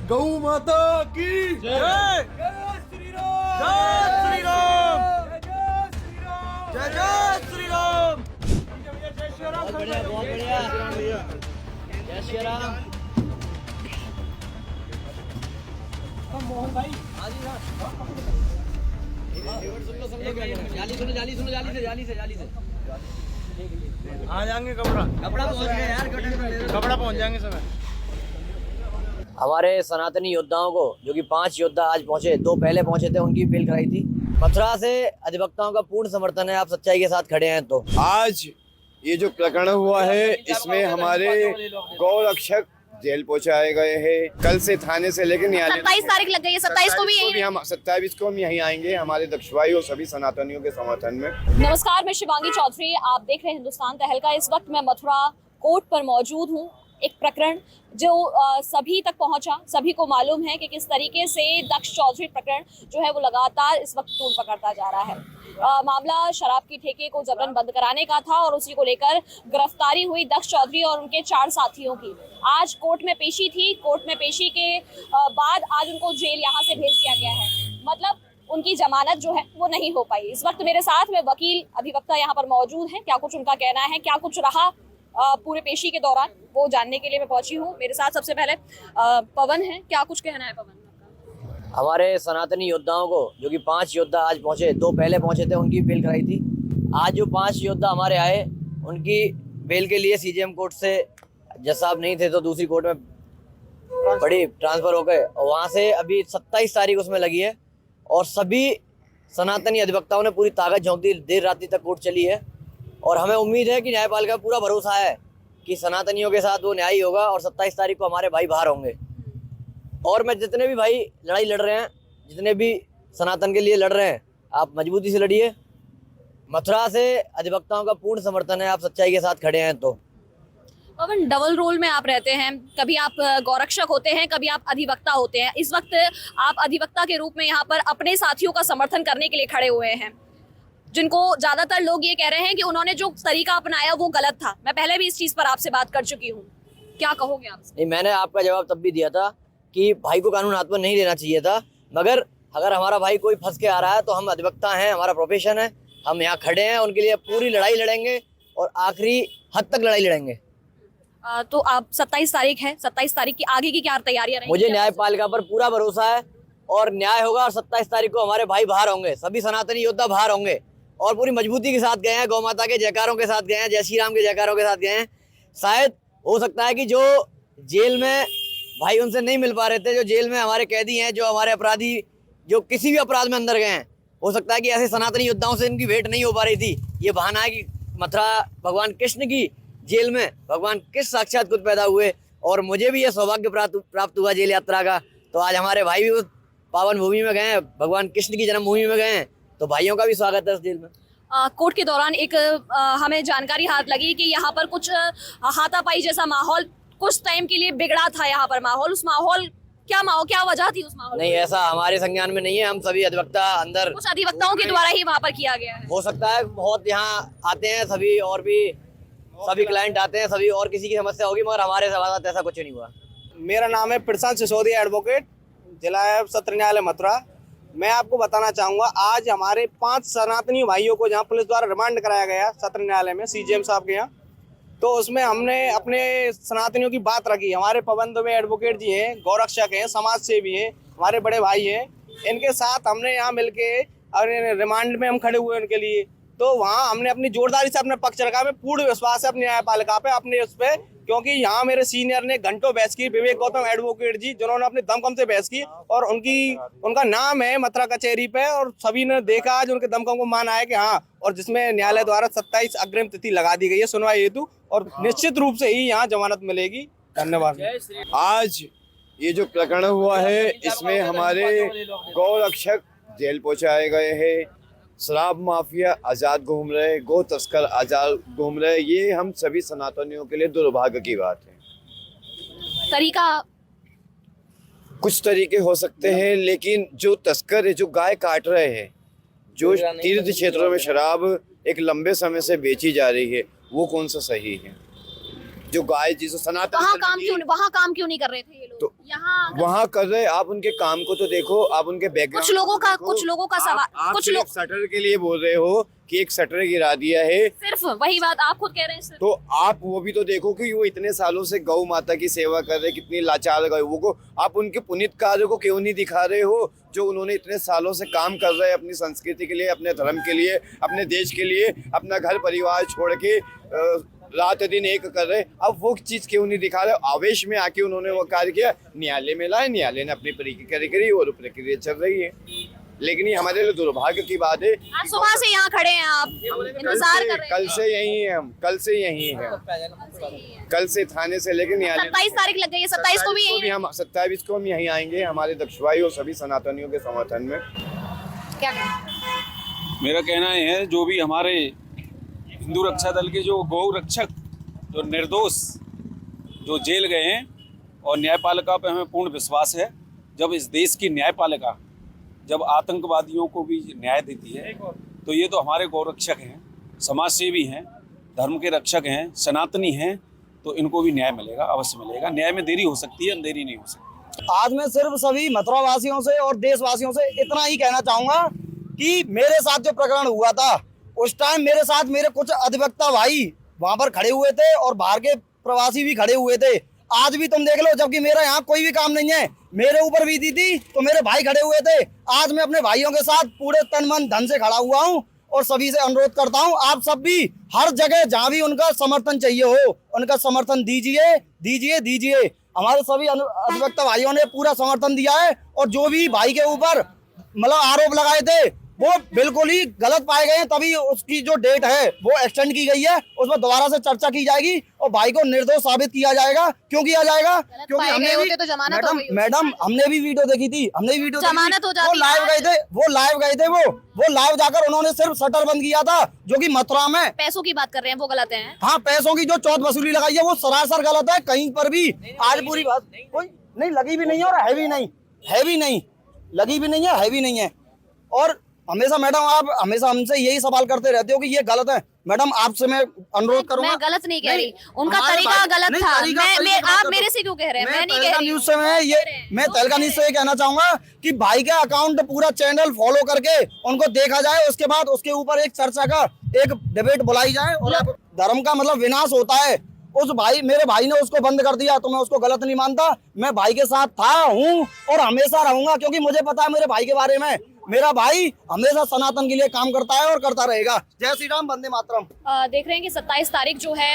गौ माता की जय। जय श्री राम। जय श्री राम। जय जय श्री राम। जय श्री राम। बहुत बढ़िया, बहुत बढ़िया। जय श्री राम। मोहन भाई जाली से आ जाएंगे कपड़ा पहुंच गया यार, कपड़ा पहुंच जाएंगे सब। हमारे सनातनी योद्धाओं को, जो कि 5 योद्धा आज पहुंचे, 2 पहले पहुंचे थे, उनकी बेल कराई थी। मथुरा से अधिवक्ताओं का पूर्ण समर्थन है। आप सच्चाई के साथ खड़े हैं तो आज ये जो प्रकरण हुआ है, इसमें हमारे गौ रक्षक जेल पहुंचाए गए हैं। कल से थाने से लेकर न्यायालय 27 तारीख लग गई है, 27 को भी यही। हम 27 को हम यहीं आएंगे, हमारे दक्षभाई और सभी सनातनियों के समर्थन में। नमस्कार, मैं शिवांगी चौधरी, आप देख रहे हैं हिंदुस्तान तहलका। इस वक्त मैं मथुरा कोर्ट पर मौजूद हूँ। एक प्रकरण जो सभी तक पहुंचा, सभी को मालूम है कि किस तरीके से दक्ष चौधरी प्रकरण जो है वो लगातार इस वक्त तूल पकड़ता जा रहा है। मामला शराब की ठेके को जबरन बंद कराने का था और उसी को लेकर गिरफ्तारी हुई दक्ष चौधरी और उनके 4 साथियों की। आज कोर्ट में पेशी थी। कोर्ट में पेशी के बाद आज उनको जेल यहाँ से भेज दिया गया है। मतलब उनकी जमानत जो है वो नहीं हो पाई। इस वक्त मेरे साथ में वकील अधिवक्ता यहाँ पर मौजूद हैं। क्या कुछ उनका कहना है, क्या कुछ रहा पूरे पेशी के दौरान, वो जानने के लिए मैं पहुंची हूँ। मेरे साथ सबसे पहले पवन है। क्या कुछ कहना है पवन? हमारे सनातनी योद्धाओं को, जो कि 5 योद्धा आज पहुंचे, 2 पहले पहुंचे थे, उनकी बेल कराई थी। आज जो 5 योद्धा हमारे आए, उनकी बेल के लिए सीजेएम कोर्ट से जज साहब नहीं थे तो दूसरी कोर्ट में बड़ी ट्रांसफर हो गए और वहाँ से अभी 27 तारीख उसमें लगी है और सभी सनातनी अधिवक्ताओं ने पूरी ताकत झोंक दी। देर रात्रि तक कोर्ट चली है और हमें उम्मीद है कि न्यायपालिका पूरा भरोसा है कि सनातनियों के साथ वो न्याय होगा और 27 तारीख को हमारे भाई बाहर होंगे। और मैं जितने भी भाई लड़ाई लड़ रहे हैं, जितने भी सनातन के लिए लड़ रहे हैं, आप मजबूती से लड़िए। मथुरा से अधिवक्ताओं का पूर्ण समर्थन है। आप सच्चाई के साथ खड़े हैं तो। पवन, डबल रोल में आप रहते हैं, कभी आप गौरक्षक होते हैं, कभी आप अधिवक्ता होते हैं। इस वक्त आप अधिवक्ता के रूप में यहाँ पर अपने साथियों का समर्थन करने के लिए खड़े हुए हैं, जिनको ज्यादातर लोग ये कह रहे हैं कि उन्होंने जो तरीका अपनाया वो गलत था। मैं पहले भी इस चीज पर आपसे बात कर चुकी हूँ, क्या कहोगे आप? नहीं, मैंने आपका जवाब तब भी दिया था कि भाई को कानून हाथ में नहीं लेना चाहिए था, मगर अगर हमारा भाई कोई फंस के आ रहा है तो हम अधिवक्ता हैं, हमारा प्रोफेशन है, हम यहाँ खड़े हैं, उनके लिए पूरी लड़ाई लड़ेंगे और आखिरी हद तक लड़ाई लड़ेंगे। तो आप 27 तारीख है, 27 तारीख की आगे की क्या तैयारियां रहेंगी? मुझे न्यायपालिका पर पूरा भरोसा है और न्याय होगा और 27 तारीख को हमारे भाई बाहर होंगे, सभी सनातनी योद्धा बाहर होंगे और पूरी मजबूती के साथ गए हैं, गौ माता के जयकारों के साथ गए हैं, जय श्री राम के जयकारों के साथ गए हैं। शायद हो सकता है कि जो जेल में भाई उनसे नहीं मिल पा रहे थे, जो जेल में हमारे कैदी हैं, जो हमारे अपराधी जो किसी भी अपराध में अंदर गए हैं, हो सकता है कि ऐसे सनातनी योद्धाओं से इनकी भेंट नहीं हो पा रही थी। ये बहाना है कि मथुरा भगवान कृष्ण की जेल में भगवान कृष्ण साक्षात खुद पैदा हुए और मुझे भी ये सौभाग्य प्राप्त हुआ जेल यात्रा का। तो आज हमारे भाई भी उस पावन भूमि में गए हैं, भगवान कृष्ण की जन्मभूमि में गए हैं, तो भाइयों का भी स्वागत है उस जेल में। कोर्ट के दौरान एक हमें जानकारी हाथ लगी कि यहाँ पर कुछ हाथापाई जैसा माहौल कुछ टाइम के लिए बिगड़ा था। यहाँ पर माहौल, उस माहौल क्या वजह थी उस माहौल? नहीं, ऐसा हमारे संज्ञान में नहीं है। हम सभी अधिवक्ता अंदर, कुछ अधिवक्ताओं के द्वारा ही वहाँ पर किया गया है। हो सकता है बहुत यहाँ आते हैं सभी और भी सभी क्लाइंट आते हैं, सभी और किसी की समस्या होगी, मगर हमारे साथ ऐसा कुछ नहीं हुआ। मेरा नाम है प्रशांत सिसोदिया, एडवोकेट, जिला सत्र न्यायालय मथुरा। मैं आपको बताना चाहूँगा, आज हमारे 5 सनातनी भाइयों को जहाँ पुलिस द्वारा रिमांड कराया गया सत्र न्यायालय में सीजेएम साहब के यहाँ, तो उसमें हमने अपने सनातनियों की बात रखी। हमारे पवन दुबे एडवोकेट जी हैं, गौरक्षक हैं, समाज सेवी हैं, हमारे बड़े भाई हैं, इनके साथ हमने यहाँ मिलके और रिमांड में हम खड़े हुए उनके लिए। तो वहाँ हमने अपनी जोरदारी से अपना पक्ष रखा। हमें पूर्ण विश्वास है अपनी न्यायपालिका पे, अपने उस पर, क्योंकि यहाँ मेरे सीनियर ने घंटों बहस की, विवेक गौतम एडवोकेट जी, जिन्होंने अपने दमखम से बहस की और उनका नाम है मथुरा कचहरी पे और सभी ने देखा आज उनके दमखम को माना है कि हाँ, और जिसमें न्यायालय द्वारा 27 अग्रिम तिथि लगा दी गई है सुनवाई हेतु और निश्चित रूप से ही यहाँ जमानत मिलेगी। धन्यवाद। आज ये जो प्रकरण हुआ है, इसमें हमारे गौ रक्षक जेल पहुंचाए गए हैं, शराब माफिया आजाद घूम रहे, गौ तस्कर आजाद घूम रहे। ये हम सभी सनातनियों के लिए दुर्भाग्य की बात है। तरीका कुछ तरीके हो सकते हैं, लेकिन जो तस्कर है, जो गाय काट रहे हैं, जो तीर्थ क्षेत्रों में शराब एक लंबे समय से बेची जा रही है, वो कौन सा सही है? जो गाय जिसे सनातन वहाँ काम क्यों नहीं कर रहे थे ये लोग? तो यहाँ वहाँ कर रहे, आप उनके काम को तो देखो, आप उनके बैकग्राउंड कुछ लोगों का सवाल, आप कुछ सिर्फ लोग शटर के लिए बोल रहे हो कि एक शटर गिरा दिया है, सिर्फ वही बात आप खुद कह रहे हैं सिर्फ। तो आप वो भी तो देखो कि वो इतने सालों से गौ माता की सेवा कर रहे, कितनी लाचार गौ को आप उनके पुनीत कार्य को क्यों नहीं दिखा रहे हो, जो उन्होंने इतने सालों से काम कर रहे हैं अपनी संस्कृति के लिए, अपने धर्म के लिए, अपने देश के लिए, अपना घर परिवार छोड़ के रात दिन एक कर रहे, अब वो चीज क्यों नहीं दिखा रहे। आवेश में आके उन्होंने वो कार्य किया, न्यायालय में लाए, न्यायालय ने अपनी प्रक्रिया करी और प्रक्रिया चल रही है। लेकिन ये हमारे लिए दुर्भाग्य की बात है। आज सुबह से यहाँ खड़े हैं आप, इंतजार कर रहे हैं। कल से यही है, हम कल से यही है, कल से थाने से लेकर न्यायालय 27 तारीख लग गई है, 27 को भी यही हम 27 को हम यहीं आएंगे हमारे दक्षवाई और सभी सनातनियों के समर्थन में। क्या कहें? मेरा कहना है जो भी हमारे हिंदू रक्षा दल के जो गौ रक्षक जो निर्दोष जो जेल गए हैं, और न्यायपालिका पे हमें पूर्ण विश्वास है। जब इस देश की न्यायपालिका जब आतंकवादियों को भी न्याय देती है, तो ये तो हमारे गौ रक्षक हैं, समाज सेवी हैं, धर्म के रक्षक हैं, सनातनी हैं, तो इनको भी न्याय मिलेगा, अवश्य मिलेगा। न्याय में देरी हो सकती है, अंधेरी नहीं हो सकती। आज मैं सिर्फ सभी मथुरा वासियों से और देशवासियों से इतना ही कहना चाहूंगा कि मेरे साथ जो प्रकरण हुआ था उस टाइम मेरे साथ मेरे कुछ अधिवक्ता भाई वहां पर खड़े हुए थे और बाहर के प्रवासी भी खड़े हुए थे। आज भी तुम देख लो, जबकि मेरा यहाँ कोई भी काम नहीं है, मेरे ऊपर भी दी थी तो मेरे भाई खड़े हुए थे। आज मैं अपने भाइयों के साथ पूरे तन मन धन से खड़ा हुआ हूँ और सभी से अनुरोध करता हूँ, आप सब भी हर जगह जहाँ भी उनका समर्थन चाहिए हो उनका समर्थन दीजिए, दीजिए, दीजिए। हमारे सभी अधिवक्ता भाइयों ने पूरा समर्थन दिया है और जो भी भाई के ऊपर मतलब आरोप लगाए थे वो बिल्कुल ही गलत पाए गए हैं, तभी उसकी जो डेट है वो एक्सटेंड की गई है, उसमें दोबारा से चर्चा की जाएगी और भाई को निर्दोष साबित किया जाएगा। क्यों किया जाएगा? क्योंकि हमने भी तो जमानत हो गई होती। मैडम हमने भी वीडियो देखी थी, हमने भी वीडियो जमानत हो जाती वो है। लाइव गए थे, वो लाइव जाकर उन्होंने सिर्फ शटर बंद किया था, जो कि मथुरा में पैसों की बात कर रहे हैं, वो गलत है। हाँ, पैसों की जो चौथ वसूली लगाई है वो सरासर गलत है। कहीं पर भी आज पूरी बात कोई नहीं लगी भी नहीं है और है भी नहीं, लगी भी नहीं है, है भी नहीं है। और हमेशा मैडम आप हमेशा हमसे यही सवाल करते रहते हो कि ये गलत है। मैडम आपसे मैं अनुरोध करूंगा, मैं गलत नहीं कह रही, उनका तरीका गलत था। आप मेरे से क्यों कह रहे हैं? मैं नहीं कह रही। न्यूज से मैं तहलका न्यूज से ये कहना चाहूंगा कि भाई का अकाउंट पूरा चैनल फॉलो करके उनको देखा जाए, उसके बाद उसके ऊपर एक चर्चा का एक डिबेट बुलाई जाए और धर्म का मतलब विनाश होता है। उस भाई मेरे भाई ने उसको बंद कर दिया तो मैं उसको गलत नहीं मानता। मैं भाई के साथ था, हूँ और हमेशा रहूंगा, क्योंकि मुझे पता है मेरे भाई के बारे में। मेरा भाई हमेशा सनातन के लिए काम करता है और करता रहेगा। जय श्री राम, वंदे मातरम। देख रहे हैं कि 27 तारीख जो है